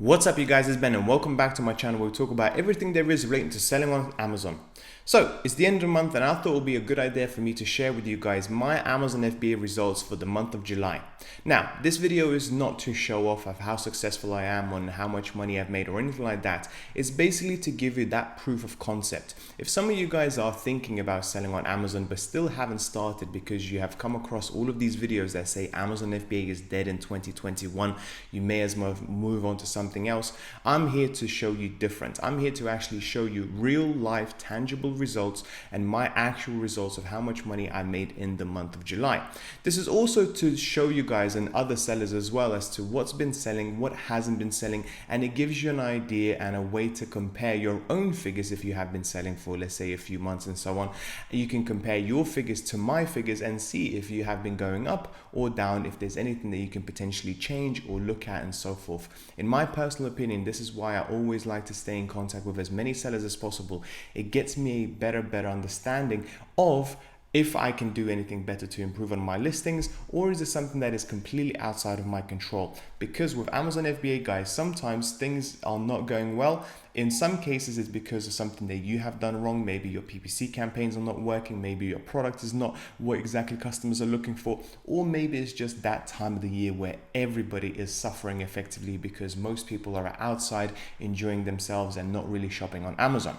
What's up you guys, it's Ben and welcome back to my channel where we talk about everything there is relating to selling on Amazon. So it's the end of the month and I thought it would be a good idea for me to share with you guys my Amazon FBA results for the month of July. Now this video is not to show off of how successful I am on how much money I've made or anything like that. It's basically to give you that proof of concept. If some of you guys are thinking about selling on Amazon but still haven't started because you have come across all of these videos that say Amazon FBA is dead in 2021, you may as well move on to something else. I'm here to show you different. I'm here to actually show you real life tangible results and my actual results of how much money I made in the month of July. This is also to show you guys and other sellers as well as to what's been selling, what hasn't been selling, and it gives you an idea and a way to compare your own figures if you have been selling for, let's say, a few months and so on. You can compare your figures to my figures and see if you have been going up or down, if there's anything that you can potentially change or look at and so forth. In my personal opinion, this is why I always like to stay in contact with as many sellers as possible. It gets me a better understanding of if I can do anything better to improve on my listings, or is it something that is completely outside of my control? Because with Amazon FBA guys, sometimes things are not going well. In some cases, it's because of something that you have done wrong. Maybe your PPC campaigns are not working. Maybe your product is not what exactly customers are looking for. Or maybe it's just that time of the year where everybody is suffering effectively because most people are outside enjoying themselves and not really shopping on Amazon.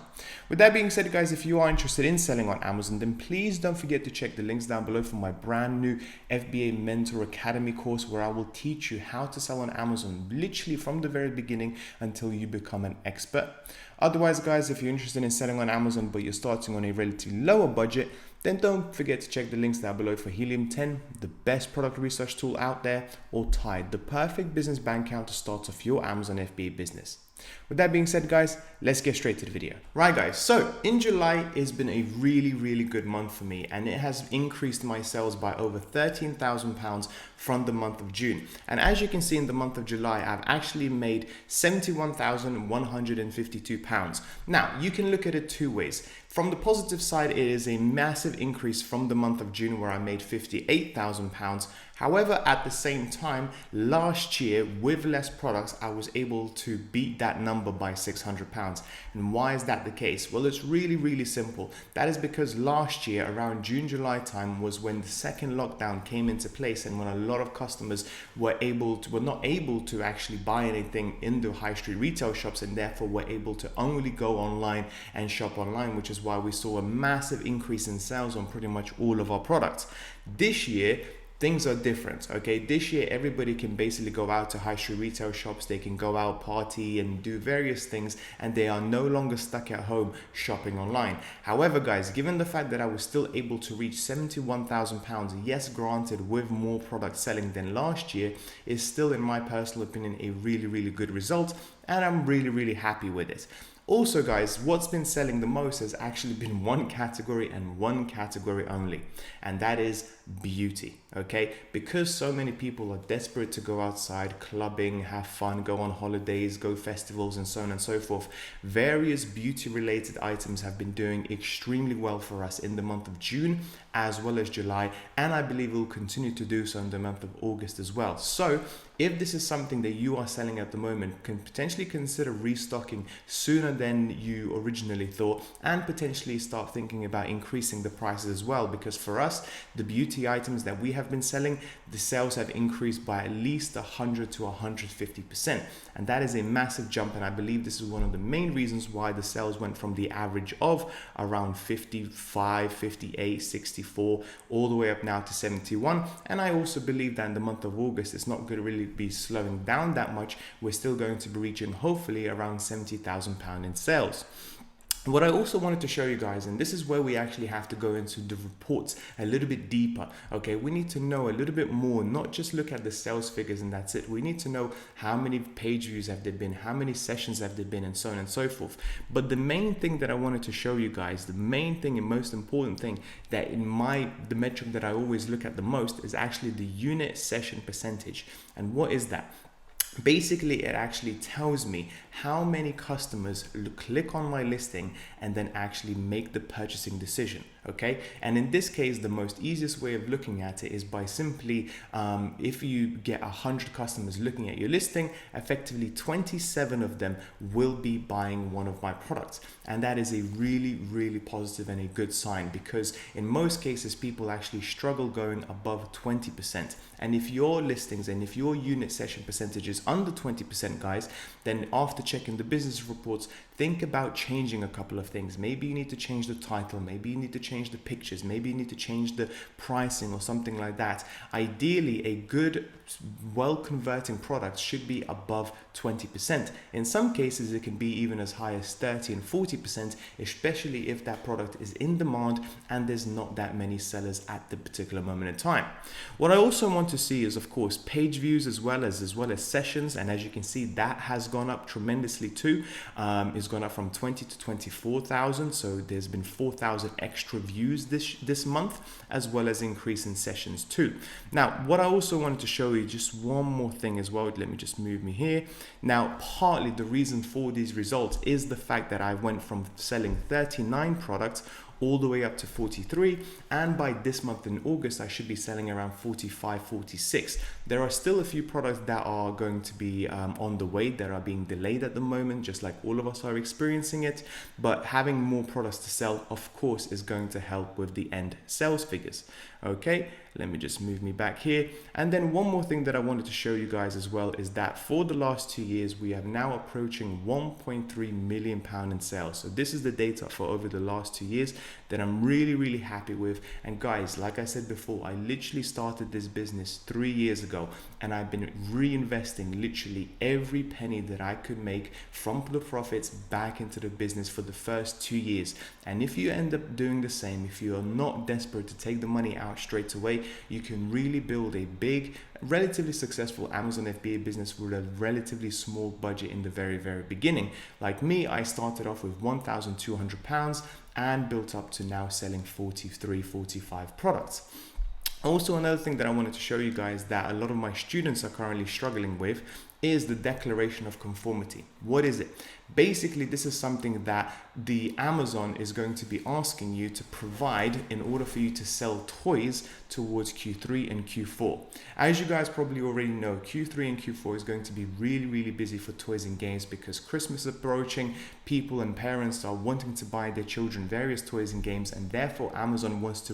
With that being said, guys, if you are interested in selling on Amazon, then please don't forget to check the links down below for my brand new FBA Mentor Academy course where I will teach you how to sell on Amazon, literally from the very beginning until you become an expert. Otherwise, guys, if you're interested in selling on Amazon but you're starting on a relatively lower budget, then don't forget to check the links down below for Helium 10, the best product research tool out there, or Tide, the perfect business bank account to start off your Amazon FBA business. With that being said, guys, let's get straight to the video. Right, guys, so in July, it's been a really good month for me, and it has increased my sales by over £13,000 from the month of June. And as you can see in the month of July, I've actually made £71,152. Now, you can look at it two ways. From the positive side, it is a massive increase from the month of June where I made £58,000. However, at the same time, last year with less products, I was able to beat that number by £600. And why is that the case? Well, it's really simple. That is because last year around June, July time was when the second lockdown came into place and when a lot of customers were not able to actually buy anything in the high street retail shops and therefore were able to only go online and shop online, which is why we saw a massive increase in sales on pretty much all of our products. This year, things are different, okay? This year, everybody can basically go out to high street retail shops, they can go out, party and do various things, and they are no longer stuck at home shopping online. However, guys, given the fact that I was still able to reach £71,000, yes, granted, with more products selling than last year, is still, in my personal opinion, a really good result, and I'm really happy with it. Also, guys, what's been selling the most has actually been one category and one category only, and that is beauty, okay? Because so many people are desperate to go outside, clubbing, have fun, go on holidays, go festivals, and so on and so forth. Various beauty-related items have been doing extremely well for us in the month of June as well as July, and I believe will continue to do so in the month of August as well. So if this is something that you are selling at the moment, can potentially consider restocking sooner than you originally thought, and potentially start thinking about increasing the prices as well, because for us, the beauty items that we have been selling, the sales have increased by at least 100 to 150%, and that is a massive jump, and I believe this is one of the main reasons why the sales went from the average of around 55, 58, 64 all the way up now to 71. And I also believe that in the month of August it's not going to really be slowing down that much. We're still going to be reaching hopefully around £70,000 in sales. What I also wanted to show you guys, and this is where we actually have to go into the reports a little bit deeper, okay? We need to know a little bit more, not just look at the sales figures and that's it. We need to know how many page views have there been, how many sessions have there been, and so on and so forth. But the main thing that I wanted to show you guys, the main thing and most important thing that the metric that I always look at the most is actually the unit session percentage. And what is that? basically it actually tells me how many customers click on my listing and then actually make the purchasing decision. Okay, and in this case, the most easiest way of looking at it is by simply if you get 100 customers looking at your listing, effectively 27 of them will be buying one of my products, and that is a really positive and a good sign, because in most cases people actually struggle going above 20%. And if your listings and if your unit session percentage is under 20%, guys, then after checking the business reports, think about changing a couple of things. Maybe you need to change the title, maybe you need to change the pictures, maybe you need to change the pricing or something like that. Ideally, a good, well converting product should be above 20%. In some cases, it can be even as high as 30 and 40%, especially if that product is in demand and there's not that many sellers at the particular moment in time. What I also want to see is, of course, page views as well as sessions, and as you can see, that has gone up tremendously too. It's gone up from 20 to 24,000, so there's been 4,000 extra views this month, as well as increase in sessions too. Now, what I also wanted to show you, just one more thing as well. Let me just move me here. Now, partly the reason for these results is the fact that I went from selling 39 products all the way up to 43, and by this month in August I should be selling around 45, 46. There are still a few products that are going to be on the way, that are being delayed at the moment, just like all of us are experiencing it, but having more products to sell, of course, is going to help with the end sales figures. Okay, let me just move me back here. And then one more thing that I wanted to show you guys as well is that for the last 2 years, we are now approaching £1.3 million in sales. So this is the data for over the last 2 years that I'm really happy with. And guys, like I said before, I literally started this business 3 years ago, and I've been reinvesting literally every penny that I could make from the profits back into the business for the first 2 years. And if you end up doing the same, if you are not desperate to take the money out straight away, you can really build a big, relatively successful Amazon FBA business with a relatively small budget in the very beginning. Like me, I started off with £1,200 and built up to now selling 43, 45 products. Also, another thing that I wanted to show you guys that a lot of my students are currently struggling with is the declaration of conformity. What is it? Basically, this is something that the Amazon is going to be asking you to provide in order for you to sell toys towards Q3 and Q4. As you guys probably already know, Q3 and Q4 is going to be really busy for toys and games because Christmas is approaching. People and parents are wanting to buy their children various toys and games, and therefore Amazon wants to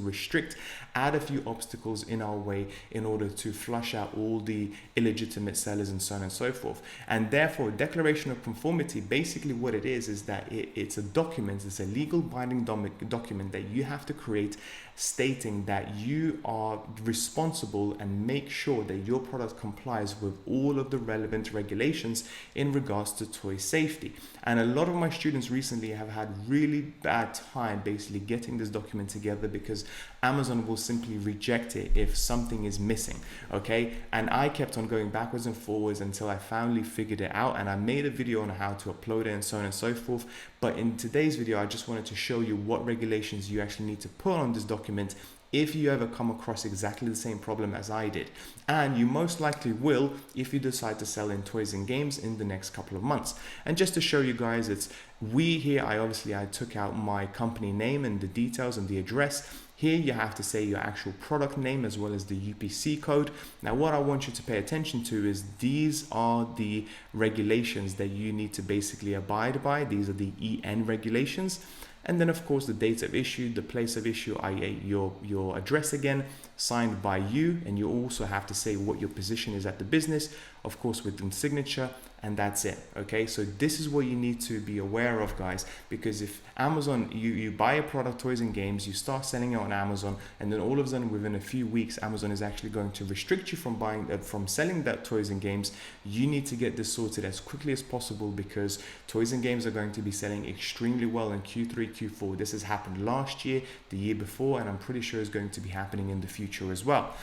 add a few obstacles in our way in order to flush out all the illegitimate sellers and so on and so forth. And therefore, declaration of conformity, basically what it is that it's a document, it's a legal binding document that you have to create, stating that you are responsible and make sure that your product complies with all of the relevant regulations in regards to toy safety. And a lot of my students recently have had really bad time basically getting this document together because Amazon will simply reject it if something is missing. Okay, and I kept on going backwards and forwards until I finally figured it out, and I made a video on how to upload it and so on and so forth. But in today's video, I just wanted to show you what regulations you actually need to put on this document if you ever come across exactly the same problem as I did. And you most likely will if you decide to sell in toys and games in the next couple of months. And just to show you guys, it's we here, I took out my company name and the details and the address. Here you have to say your actual product name as well as the UPC code. Now what I want you to pay attention to is these are the regulations that you need to basically abide by. These are the EN regulations. And then of course the date of issue, the place of issue, i.e. your address again, signed by you, and you also have to say what your position is at the business, of course with the signature, and that's it. Okay, so this is what you need to be aware of, guys, because if Amazon, you buy a product, toys and games, you start selling it on Amazon, and then all of a sudden within a few weeks Amazon is actually going to restrict you from selling that toys and games, you need to get this sorted as quickly as possible, because toys and games are going to be selling extremely well in Q3, Q4. This has happened last year, the year before, and I'm pretty sure it's going to be happening in the future as well.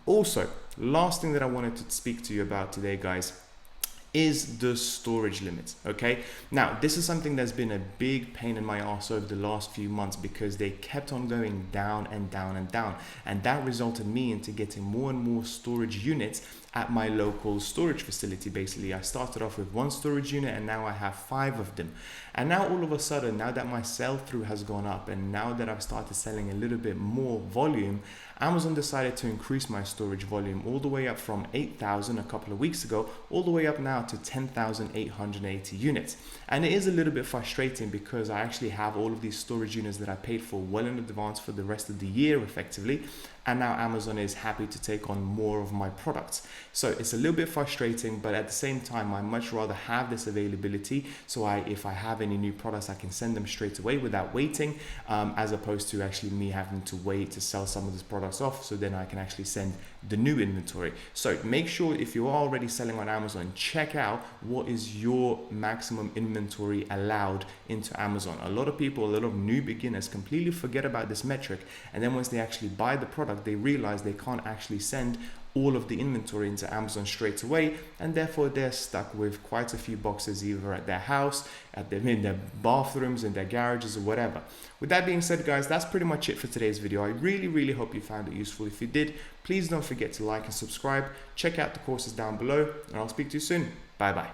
Also, last thing that I wanted to speak to you about today, guys, is the storage limit. Okay, now this is something that's been a big pain in my ass over the last few months because they kept on going down and down and down, and that resulted me into getting more and more storage units at my local storage facility. Basically, I started off with 1 storage unit and now I have 5 of them. And now all of a sudden, now that my sell-through has gone up and now that I've started selling a little bit more volume, Amazon decided to increase my storage volume all the way up from 8,000 a couple of weeks ago, all the way up now to 10,880 units. And it is a little bit frustrating because I actually have all of these storage units that I paid for well in advance for the rest of the year effectively. And now Amazon is happy to take on more of my products. So it's a little bit frustrating, but at the same time, I much rather have this availability. So if I have any new products, I can send them straight away without waiting, as opposed to actually me having to wait to sell some of these products off. So then I can actually send the new inventory. So make sure if you are already selling on Amazon, check out what is your maximum inventory allowed into Amazon. A lot of people, a lot of new beginners completely forget about this metric. And then once they actually buy the product, they realize they can't actually send all of the inventory into Amazon straight away, and therefore they're stuck with quite a few boxes either at their house, in their bathrooms, in their garages, or whatever. With that being said, guys, that's pretty much it for today's video. I really hope you found it useful. If you did, please don't forget to like and subscribe. Check out the courses down below, and I'll speak to you soon. Bye bye.